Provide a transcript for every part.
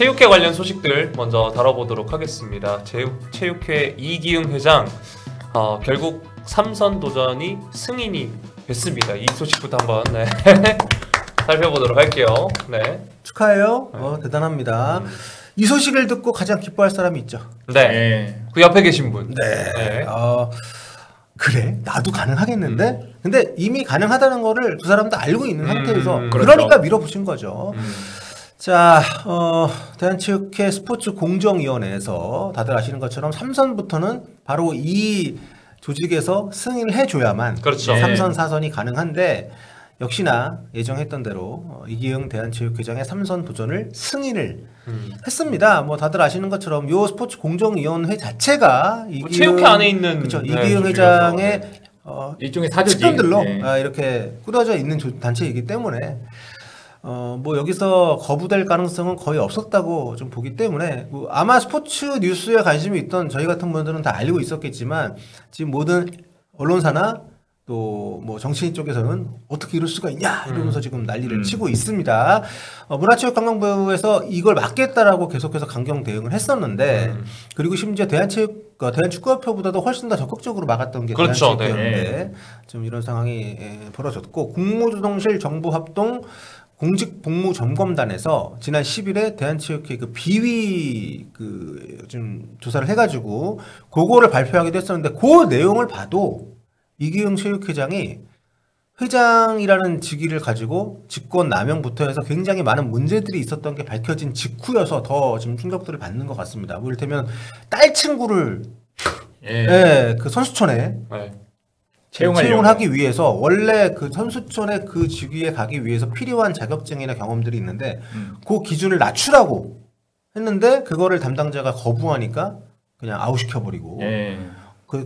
체육회 관련 소식들 먼저 다뤄보도록 하겠습니다. 체육회 이기흥 회장 결국 3선 도전이 승인이 됐습니다. 이 소식부터 한번 살펴보도록 할게요. 네. 축하해요. 대단합니다. 이 소식을 듣고 가장 기뻐할 사람이 있죠. 네. 그 옆에 계신 분. 네. 그래 나도 가능하겠는데? 근데 이미 가능하다는 거를 두 사람 다 알고 있는 상태에서 그러니까 밀어붙인 거죠. 자, 대한체육회 스포츠공정위원회에서 다들 아시는 것처럼 3선부터는 바로 이 조직에서 승인을 해줘야만 그렇죠. 3선, 4선이 가능한데 역시나 예정했던 대로 이기흥 대한체육회장의 3선 도전을 승인을 했습니다. 뭐 다들 아시는 것처럼 요 스포츠공정위원회 자체가 이기흥, 체육회 안에 있는 이기흥 회장의 일종의 사조직 측근들로 이렇게 꾸려져 있는 단체이기 때문에 뭐 여기서 거부될 가능성은 거의 없었다고 좀 보기 때문에 아마 스포츠 뉴스에 관심이 있던 저희 같은 분들은 다 알고 있었겠지만 지금 모든 언론사나 또 뭐 정치인 쪽에서는 어떻게 이럴 수가 있냐 이러면서 지금 난리를 치고 있습니다. 문화체육관광부에서 이걸 막겠다라고 계속해서 강경 대응을 했었는데 그리고 심지어 대한축구협회보다도 훨씬 더 적극적으로 막았던 게 그렇죠. 대한체육회였는데 좀 이런 상황이 벌어졌고 국무조정실 정부합동 공직복무점검단에서 지난 10일에 대한체육회 그 비위 좀 조사를 해가지고 그거를 발표하기도 했었는데 그 내용을 봐도 이기흥 체육회장이 회장이라는 직위를 가지고 직권 남용부터 해서 굉장히 많은 문제들이 있었던 게 밝혀진 직후여서 더 지금 충격들을 받는 것 같습니다. 뭐 이를테면 딸 친구를 그 선수촌에 채용을 하기 위해서 원래 그 선수촌의 그 직위에 가기 위해서 필요한 자격증이나 경험들이 있는데 그 기준을 낮추라고 했는데 그거를 담당자가 거부하니까 그냥 아웃시켜버리고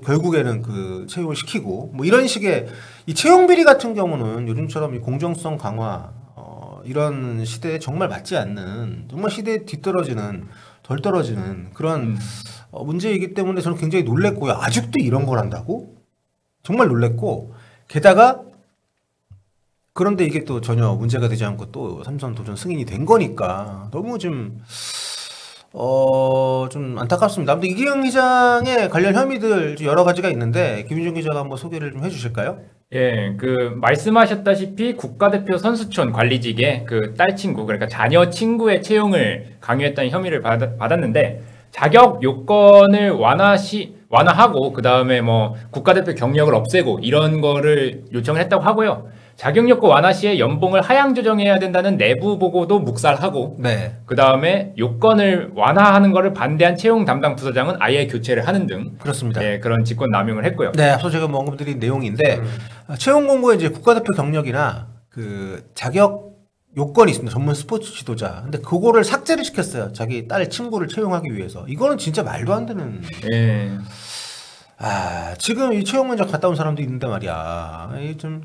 결국에는 그 채용을 시키고 뭐 이런 식의 이 채용 비리 같은 경우는 요즘처럼 이 공정성 강화 이런 시대에 정말 맞지 않는 정말 시대에 뒤떨어지는 덜 떨어지는 그런 문제이기 때문에 저는 굉장히 놀랬고요. 아직도 이런 걸 한다고? 정말 놀랬고 게다가 그런데 이게 또 전혀 문제가 되지 않고 또 3선 도전 승인이 된 거니까 너무 좀 안타깝습니다. 아무튼 이기흥 회장의 관련 혐의들 여러 가지가 있는데 김윤정 기자가 한번 소개를 좀 해주실까요? 예, 말씀하셨다시피 국가대표 선수촌 관리직의 그 딸 친구, 그러니까 자녀 친구의 채용을 강요했다는 혐의를 받았는데 자격 요건을 완화하고 그 다음에 뭐 국가대표 경력을 없애고 이런 거를 요청을 했다고 하고요. 자격 요건 완화 시에 연봉을 하향 조정해야 된다는 내부 보고도 묵살하고 그 다음에 요건을 완화하는 것을 반대한 채용 담당 부서장은 아예 교체를 하는 등 그렇습니다. 그런 직권 남용을 했고요. 네, 앞서 제가 뭐 언급드린 내용인데 채용 공고에 이제 국가대표 경력이나 그 자격 요건이 있습니다. 전문 스포츠 지도자. 근데 그거를 삭제를 시켰어요. 자기 딸 친구를 채용하기 위해서. 이거는 진짜 말도 안 되는. 지금 이 채용 면접 갔다 온 사람도 있는데 말이야. 이게 좀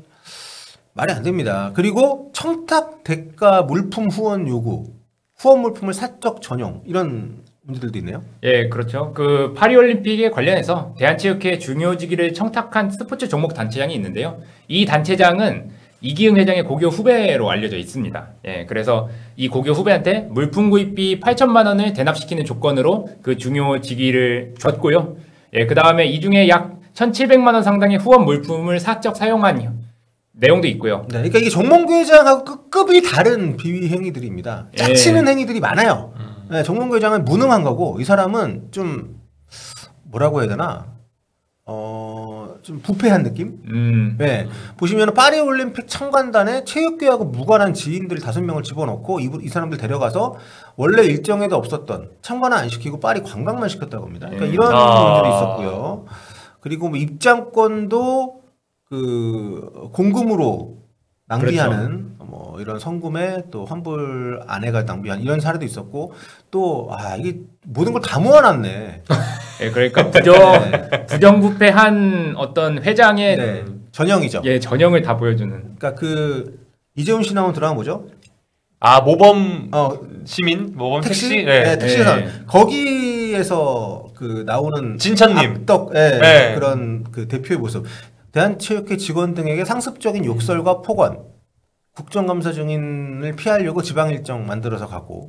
말이 안 됩니다. 그리고 청탁 대가 물품 후원 요구, 후원 물품을 사적 전용 이런 문제들도 있네요. 예, 그렇죠. 그 파리올림픽에 관련해서 대한체육회 중요직위를 청탁한 스포츠 종목 단체장이 있는데요. 이 단체장은 이기흥 회장의 고교 후배로 알려져 있습니다. 예, 그래서 이 고교 후배한테 물품 구입비 8천만 원을 대납시키는 조건으로 그 중요 직위를 줬고요. 예, 그 다음에 이 중에 약 1,700만 원 상당의 후원 물품을 사적 사용한 내용도 있고요. 네, 그러니까 이게 정몽규 회장하고 급이 다른 비위 행위들입니다. 짜치는 행위들이 많아요. 네, 정몽규 회장은 무능한 거고 이 사람은 좀 뭐라고 해야 되나? 좀 부패한 느낌? 네. 보시면 파리올림픽 참관단에 체육계하고 무관한 지인들 5명을 집어넣고 이 사람들 데려가서 원래 일정에도 없었던 참관은 안 시키고 파리 관광만 시켰다고 합니다. 그러니까 이런 문제도 있었고요. 그리고 뭐 입장권도 그 공금으로 낭비하는 뭐 이런 성금에 또 환불 안 해가 낭비한 이런 사례도 있었고 또 이게 모든 걸 다 모아놨네. 예, 그러니까 부정부패한 어떤 회장의 전형이죠. 예, 전형을 다 보여주는. 그러니까 그 이재훈 씨 나온 드라마 뭐죠? 모범 시민, 모범 택시, 택시에서 거기에서 그 나오는 진천님 압덕 그런 그 대표의 모습. 대한체육회 직원 등에게 상습적인 욕설과 폭언, 국정감사 중인을 피하려고 지방 일정 만들어서 가고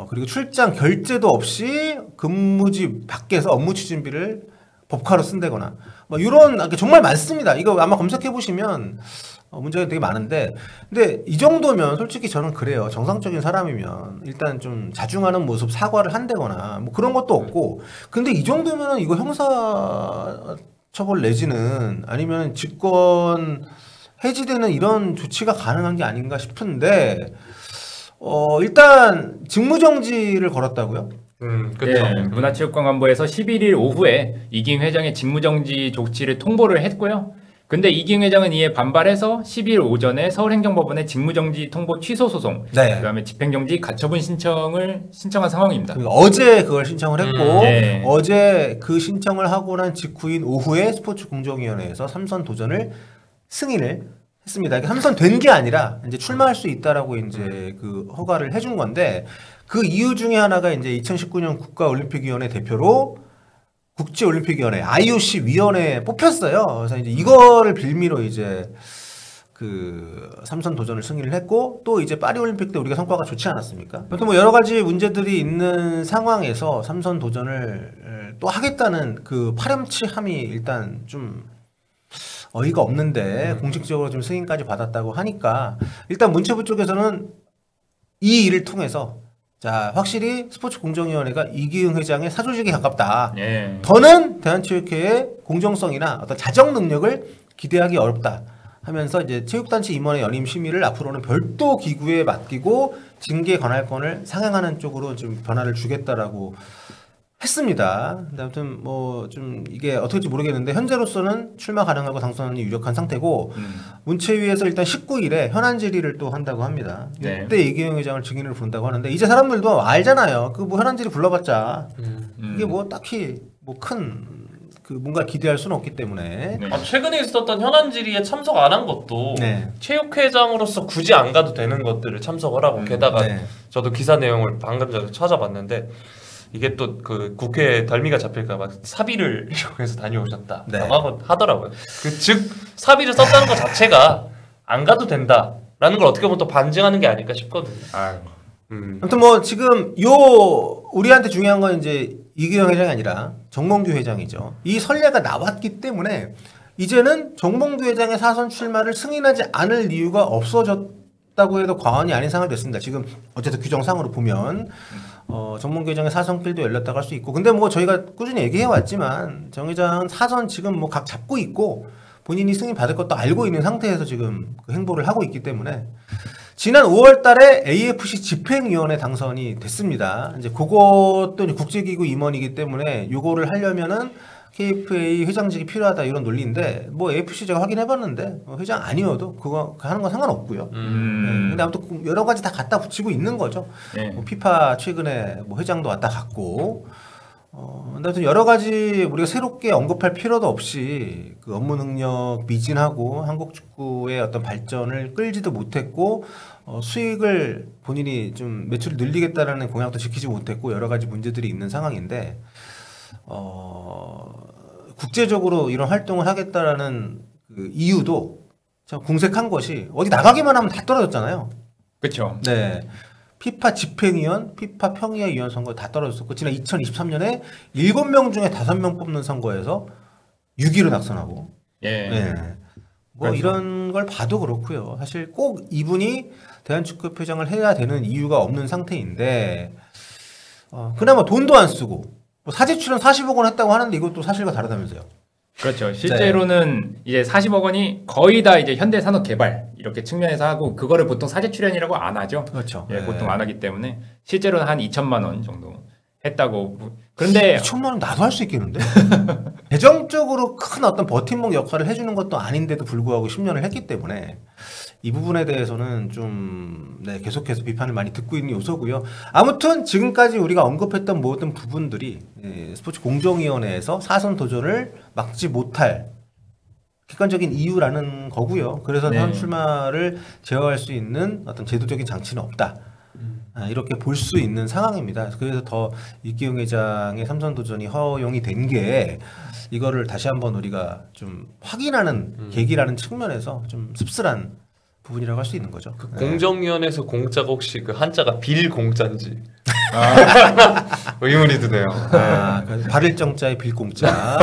그리고 출장 결제도 없이 근무지 밖에서 업무 추진비를 법카로 쓴다거나 뭐 이런 정말 많습니다. 이거 아마 검색해 보시면 문제가 되게 많은데, 근데 이 정도면 솔직히 저는 그래요. 정상적인 사람이면 일단 좀 자중하는 모습 사과를 한다거나 뭐 그런 것도 없고, 근데 이 정도면 이거 형사 처벌 내지는 아니면 직권 해지되는 이런 조치가 가능한 게 아닌가 싶은데, 일단 직무정지를 걸었다고요? 그렇죠. 네, 문화체육관광부에서 11일 오후에 이기흥 회장의 직무정지 조치를 통보를 했고요. 근데 이기흥 회장은 이에 반발해서 12일 오전에 서울행정법원에 직무정지 통보 취소 소송, 네. 그다음에 집행정지 가처분 신청을 신청한 상황입니다. 그러니까 어제 그걸 신청을 했고, 네. 어제 그 신청을 하고 난 직후인 오후에 스포츠공정위원회에서 삼선 도전을 승인을 했습니다. 그러니까 삼선 된 게 아니라 이제 출마할 수 있다라고 이제 그 허가를 해준 건데, 그 이유 중에 하나가 이제 2019년 국가올림픽위원회 대표로 국제올림픽위원회 IOC 위원회에 뽑혔어요. 그래서 이제 이거를 빌미로 이제 그 삼선 도전을 승인을 했고, 또 이제 파리올림픽 때 우리가 성과가 좋지 않았습니까? 아무튼 뭐 여러 가지 문제들이 있는 상황에서 삼선 도전을 또 하겠다는 그 파렴치함이 일단 좀 어이가 없는데, 공식적으로 좀 승인까지 받았다고 하니까 일단 문체부 쪽에서는 이 일을 통해서 자, 확실히 스포츠공정위원회가 이기흥 회장의 사조직에 가깝다. 예. 더는 대한체육회의 공정성이나 어떤 자정 능력을 기대하기 어렵다 하면서 이제 체육단체 임원의 연임 심의를 앞으로는 별도 기구에 맡기고 징계 관할권을 상향하는 쪽으로 좀 변화를 주겠다라고 했습니다. 근데 아무튼 뭐 좀 이게 어떻게 될지 모르겠는데, 현재로서는 출마 가능하고 당선이 유력한 상태고, 문체위에서 일단 19일에 현안 질의를 또 한다고 합니다. 네. 이때 이기흥 회장을 증인으로 부른다고 하는데, 이제 사람들도 알잖아요. 그 뭐 현안 질의 불러봤자 이게 뭐 딱히 뭐 큰 그 뭔가 기대할 수는 없기 때문에. 네. 최근에 있었던 현안 질의에 참석 안 한 것도 네. 체육회장으로서 굳이 안 가도 되는 것들을 참석을 하고, 게다가 네. 저도 기사 내용을 방금 전에 찾아봤는데, 이게 또 그 국회 덜미가 잡힐까봐 사비를 이용해서 다녀오셨다 네. 라고 하더라고요. 즉 사비를 썼다는 것 자체가 안 가도 된다라는 걸 어떻게 보면 또 반증하는 게 아닐까 싶거든요. 아유. 아무튼 뭐 지금 우리한테 중요한 건 이제 이기흥 회장이 아니라 정몽규 회장이죠. 이 선례가 나왔기 때문에 이제는 정몽규 회장의 사선 출마를 승인하지 않을 이유가 없어졌다고 해도 과언이 아닌 상황이 됐습니다. 지금 어쨌든 규정상으로 보면 정몽규 회장의 사선길도 열렸다고 할 수 있고, 근데 뭐 저희가 꾸준히 얘기해 왔지만 정 회장은 사선 지금 뭐 각 잡고 있고 본인이 승인 받을 것도 알고 있는 상태에서 지금 그 행보를 하고 있기 때문에, 지난 5월 달에 AFC 집행위원회 당선이 됐습니다. 이제 그것도 이제 국제기구 임원이기 때문에 요거를 하려면은 KFA 회장직이 필요하다 이런 논리인데, 뭐 AFC 제가 확인해봤는데 회장 아니어도 그거 하는 건 상관없고요. 근데 아무튼 여러 가지 다 갖다 붙이고 있는 거죠. 네. 뭐 피파 최근에 뭐 회장도 왔다 갔고, 근데 아무튼 여러 가지 우리가 새롭게 언급할 필요도 없이 그 업무 능력 미진하고 한국 축구의 어떤 발전을 끌지도 못했고, 수익을 본인이 좀 매출을 늘리겠다라는 공약도 지키지 못했고, 여러 가지 문제들이 있는 상황인데, 국제적으로 이런 활동을 하겠다라는 그 이유도 참 궁색한 것이, 어디 나가기만 하면 다 떨어졌잖아요. 그렇죠. 네. 피파 집행위원, 피파 평의위원 선거 다 떨어졌었고, 지난 2023년에 7명 중에 5명 뽑는 선거에서 6위로 낙선하고. 예. 네. 뭐 그래서. 이런 걸 봐도 그렇고요. 사실 꼭 이분이 대한축구협회장을 해야 되는 이유가 없는 상태인데, 그나마 돈도 안 쓰고 뭐 사직 출연 40억 원 했다고 하는데 이것도 사실과 다르다면서요. 그렇죠. 실제로는 이제 40억 원이 거의 다 이제 현대산업개발 이렇게 측면에서 하고, 그거를 보통 사직 출연이라고 안 하죠. 그렇죠. 예, 네. 보통 안 하기 때문에 실제로는 한 2천만 원 정도 했다고. 그런데 2천만 원 나도 할 수 있겠는데? 재정적으로 큰 어떤 버팀목 역할을 해주는 것도 아닌데도 불구하고 10년을 했기 때문에 이 부분에 대해서는 좀 계속해서 비판을 많이 듣고 있는 요소고요. 아무튼 지금까지 우리가 언급했던 모든 부분들이 스포츠 공정위원회에서 사선 도전을 막지 못할 객관적인 이유라는 거고요. 그래서 현 출마를 제어할 수 있는 어떤 제도적인 장치는 없다. 이렇게 볼 수 있는 상황입니다. 그래서 더 이기흥 회장의 삼선 도전이 허용이 된 게 이거를 다시 한번 우리가 좀 확인하는 계기라는 측면에서 좀 씁쓸한 부분이라고 할 수 있는 거죠. 공정위원회에서 공짜가 혹시 그 한자가 빌 공짜인지 의문이 드네요. 그 발을 정자에 빌공자.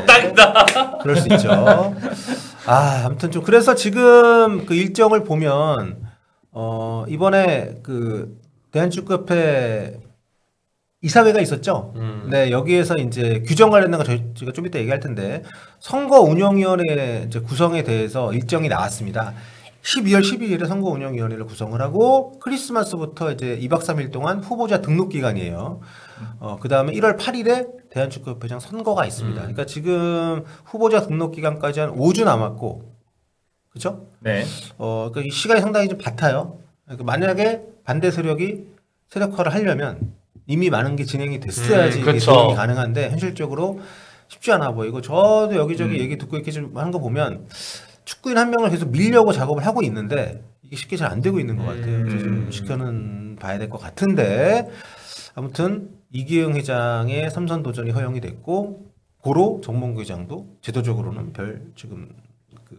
딱이다. 그럴 수 있죠. 아무튼 좀 그래서 지금 그 일정을 보면 이번에 그 대한축구협회 이사회가 있었죠. 네, 여기에서 이제 규정 관련된 거 저희가 좀 이따 얘기할 텐데 선거운영위원회 이제 구성에 대해서 일정이 나왔습니다. 12월 12일에 선거운영위원회를 구성을 하고 크리스마스부터 이제 2박 3일 동안 후보자 등록 기간이에요. 그 다음에 1월 8일에 대한축구협회장 선거가 있습니다. 그러니까 지금 후보자 등록 기간까지 한 5주 남았고, 그렇죠? 네. 그러니까 이 시간이 상당히 좀 같아요. 그러니까 만약에 반대 세력이 세력화를 하려면 이미 많은 게 진행이 됐어야지 이게 그렇죠. 진행이 가능한데 현실적으로 쉽지 않아 보이고 저도 여기저기 얘기 듣고 이렇게 좀 하는 거 보면 축구인 한 명을 계속 밀려고 작업을 하고 있는데 이게 쉽게 잘 안 되고 있는 것 같아요. 그래서 좀 지켜는 봐야 될 것 같은데 아무튼 이기흥 회장의 3선 도전이 허용이 됐고 고로 정몽규 회장도 제도적으로는 별 지금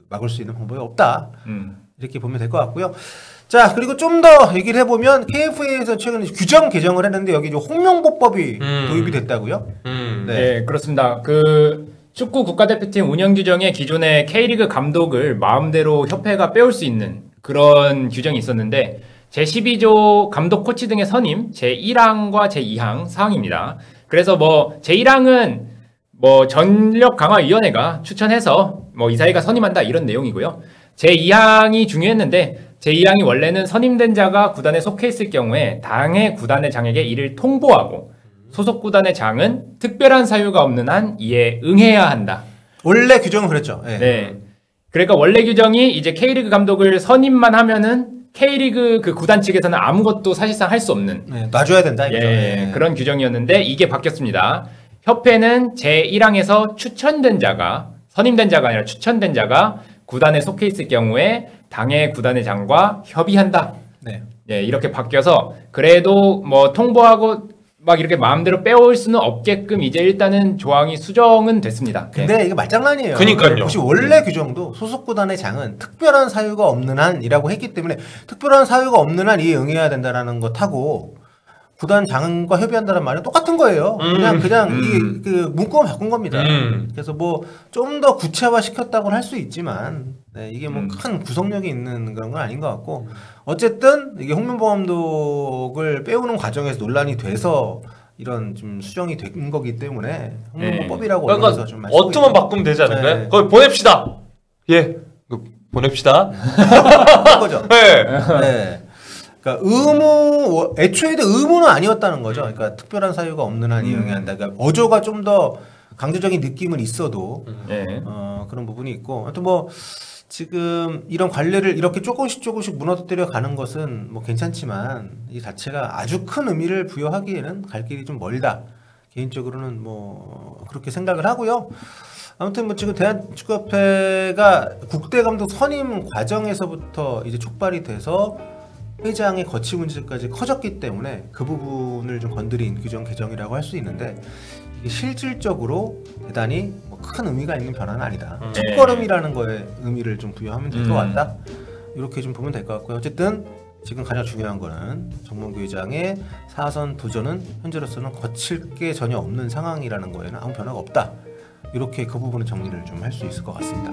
막을 수 있는 방법이 없다. 이렇게 보면 될 것 같고요. 자, 그리고 좀 더 얘기를 해보면 KFA에서 최근에 규정 개정을 했는데 여기 홍명보법이 도입이 됐다고요? 네, 그렇습니다. 그 축구 국가대표팀 운영 규정에 기존의 K리그 감독을 마음대로 협회가 빼올 수 있는 그런 규정이 있었는데 제12조 감독 코치 등의 선임 제1항과 제2항 사항입니다. 그래서 뭐 제1항은 뭐 전력 강화위원회가 추천해서 뭐 이사회가 선임한다 이런 내용이고요. 제2항이 중요했는데 제2항이 원래는 선임된 자가 구단에 속해 있을 경우에 당해 구단의 장에게 이를 통보하고 소속 구단의 장은 특별한 사유가 없는 한 이에 응해야 한다. 원래 규정은 그랬죠. 네. 네. 그러니까 원래 규정이 이제 K리그 감독을 선임만 하면은 K리그 그 구단 측에서는 아무것도 사실상 할 수 없는 놔줘야 된다 이거죠. 예, 그런 규정이었는데 이게 바뀌었습니다. 협회는 제1항에서 추천된 자가 선임된 자가 아니라 추천된 자가 구단에 속해 있을 경우에 당해 구단의 장과 협의한다. 네. 예, 이렇게 바뀌어서 그래도 뭐 통보하고 막 이렇게 마음대로 빼올 수는 없게끔 이제 일단은 조항이 수정은 됐습니다. 근데 이게 말장난이에요. 그러니까요. 혹시 원래 규정도 소속 구단의 장은 특별한 사유가 없는 한이라고 했기 때문에 특별한 사유가 없는 한 이에 응해야 된다라는 것하고 구단 장과 협의한다는 말은 똑같은 거예요. 그냥 이 그 문구만 바꾼 겁니다. 그래서 뭐 좀 더 구체화 시켰다고는 할 수 있지만 이게 뭐 큰 구속력이 있는 그런 건 아닌 것 같고 어쨌든 이게 홍명보 감독을 빼오는 과정에서 논란이 돼서 이런 좀 수정이 된 거기 때문에 홍명보법이라고 그러니까 좀 어투만 바꾸면 되지 않을까요? 네. 거기 보냅시다. 예, 보냅시다. 거죠. 네. 네. 그러니까 애초에도 의무는 아니었다는 거죠. 그러니까 특별한 사유가 없는 한 이용해야 한다. 그러니까 어조가 좀 더 강제적인 느낌은 있어도 그런 부분이 있고, 하여튼 뭐 지금 이런 관례를 이렇게 조금씩 무너뜨려 가는 것은 뭐 괜찮지만 이 자체가 아주 큰 의미를 부여하기에는 갈 길이 좀 멀다. 개인적으로는 뭐 그렇게 생각을 하고요. 아무튼 뭐 지금 대한축구협회가 국대감독 선임 과정에서부터 이제 촉발이 돼서 회장의 거치 문제까지 커졌기 때문에 그 부분을 좀 건드린 규정 개정이라고 할 수 있는데 이게 실질적으로 대단히 뭐 큰 의미가 있는 변화는 아니다. 첫걸음이라는 거에 의미를 좀 부여하면 될 것 같다. 이렇게 좀 보면 될 것 같고요. 어쨌든 지금 가장 중요한 거는 정몽규 회장의 4선 도전은 현재로서는 거칠 게 전혀 없는 상황이라는 거에는 아무 변화가 없다. 이렇게 그 부분은 정리를 좀 할 수 있을 것 같습니다.